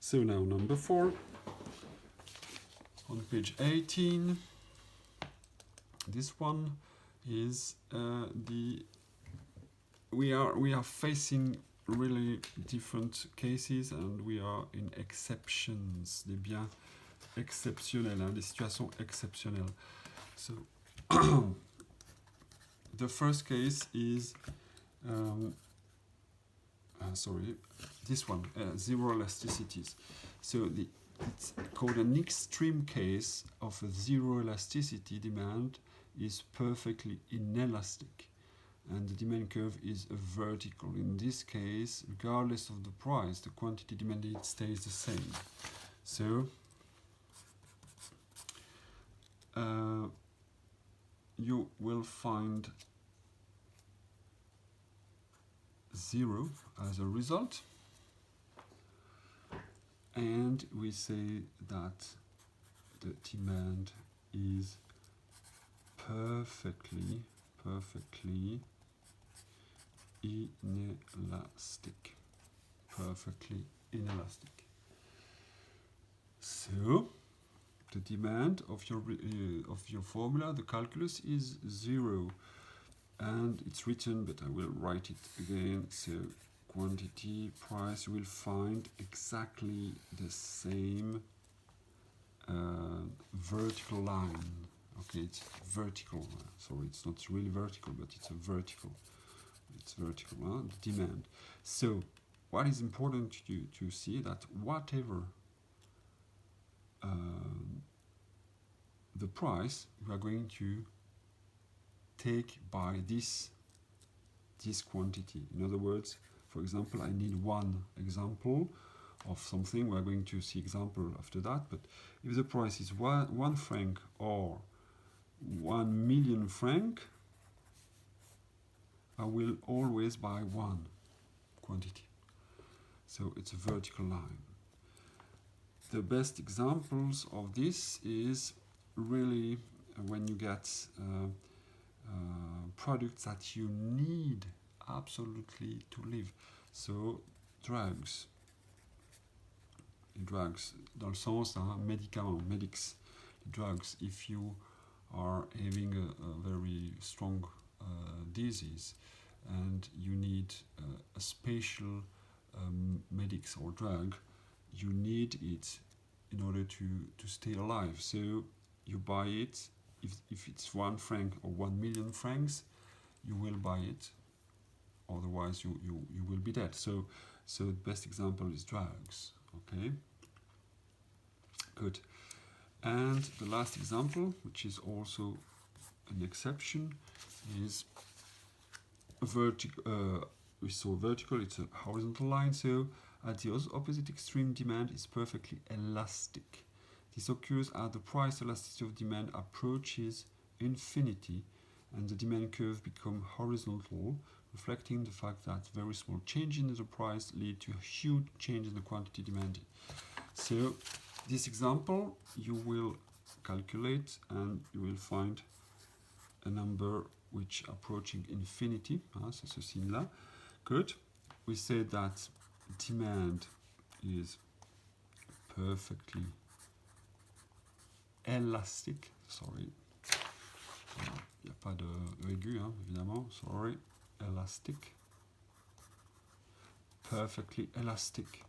So now number 4 on page 18. This one is we are facing really different cases and we are in exceptions, des biens exceptionnels, hein, des situations exceptionnelles. So the first case is sorry, this one, zero elasticities. So it's called an extreme case of a zero elasticity demand is perfectly inelastic, and the demand curve is vertical. In this case, regardless of the price, the quantity demanded stays the same. So you will find 0 as a result, and we say that the demand is perfectly inelastic. Perfectly inelastic. So the demand of your formula, the calculus, is 0. And it's written, but I will write it again. So quantity, price, you will find exactly the same vertical line. Okay, it's vertical. Sorry, it's not really vertical, but it's a vertical. It's vertical, the demand. So what is important to see that whatever the price, we are going to take by this quantity. In other words, for example, I need one example of something. We're going to see example after that, but if the price is one franc or 1 million franc, I will always buy one quantity. So it's a vertical line. The best examples of this is really when you get products that you need absolutely to live. So drugs, dans le sens médicaments, medics, drugs. If you are having a very strong disease and you need a special medics or drug, you need it in order to stay alive. So you buy it. If it's 1 franc or 1 million francs, you will buy it. Otherwise, you will be dead. So the best example is drugs. Okay. Good. And the last example, which is also an exception, is vertical. We saw vertical. It's a horizontal line. So at the opposite extreme, demand is perfectly elastic. This occurs as the price elasticity of demand approaches infinity and the demand curve becomes horizontal, reflecting the fact that very small changes in the price lead to a huge change in the quantity demanded. So this example, you will calculate and you will find a number which approaching infinity. C'est ce signe-là. Good. We say that demand is perfectly elastic, sorry, il n'y a pas de aigu, évidemment, sorry, elastic, perfectly elastic.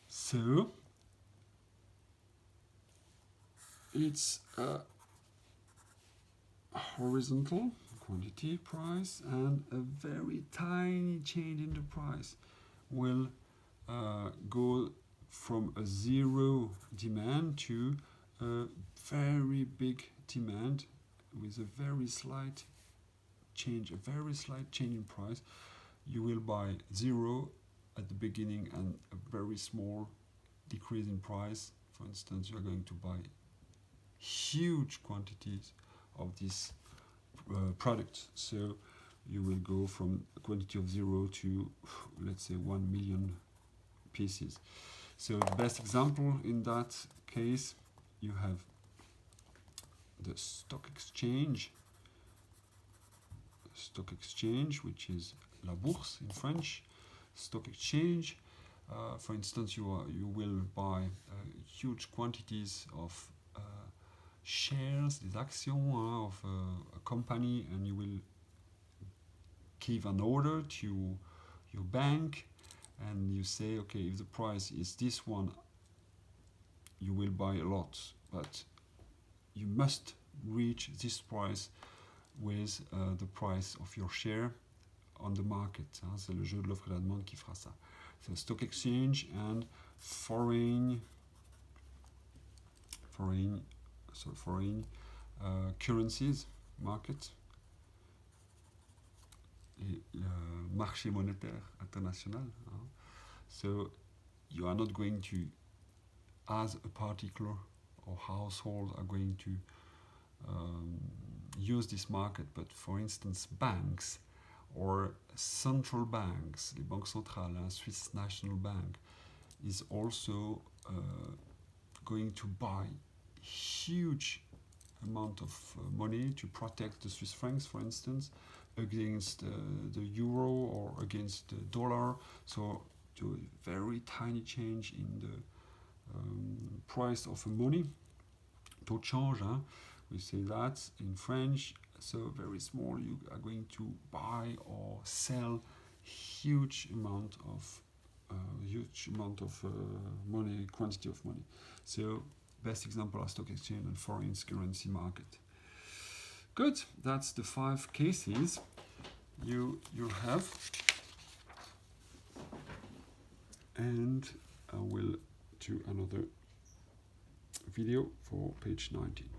So, it's a horizontal quantity price, and a very tiny change in the price will go from a 0 demand to a very big demand with a very slight change in price. You will buy 0 at the beginning and a very small decrease in price. For instance, you are going to buy huge quantities of this product. So you will go from a quantity of 0 to, let's say, 1 million pieces. So the best example in that case, you have the stock exchange, which is la bourse in French, stock exchange. For instance, you will buy huge quantities of shares, des actions of a company, and you will give an order to your bank, and you say, okay, if the price is this one, you will buy a lot, but you must reach this price with the price of your share on the market. C'est le jeu de l'offre et la demande qui fera ça. So stock exchange and foreign currencies market, et le marché monétaire international. So you are not going to, as a particular or household, are going to use this market, but for instance banks or central banks, les banques centrales, Swiss National Bank, is also going to buy huge amount of money to protect the Swiss francs, for instance, against the euro or against the dollar. So to a very tiny change in the price of money, taux de change, we say that in French. So very small, you are going to buy or sell huge amount of money, quantity of money. So best example are stock exchange and foreign currency market. Good, that's the 5 cases you have, and I will do another video for page 19.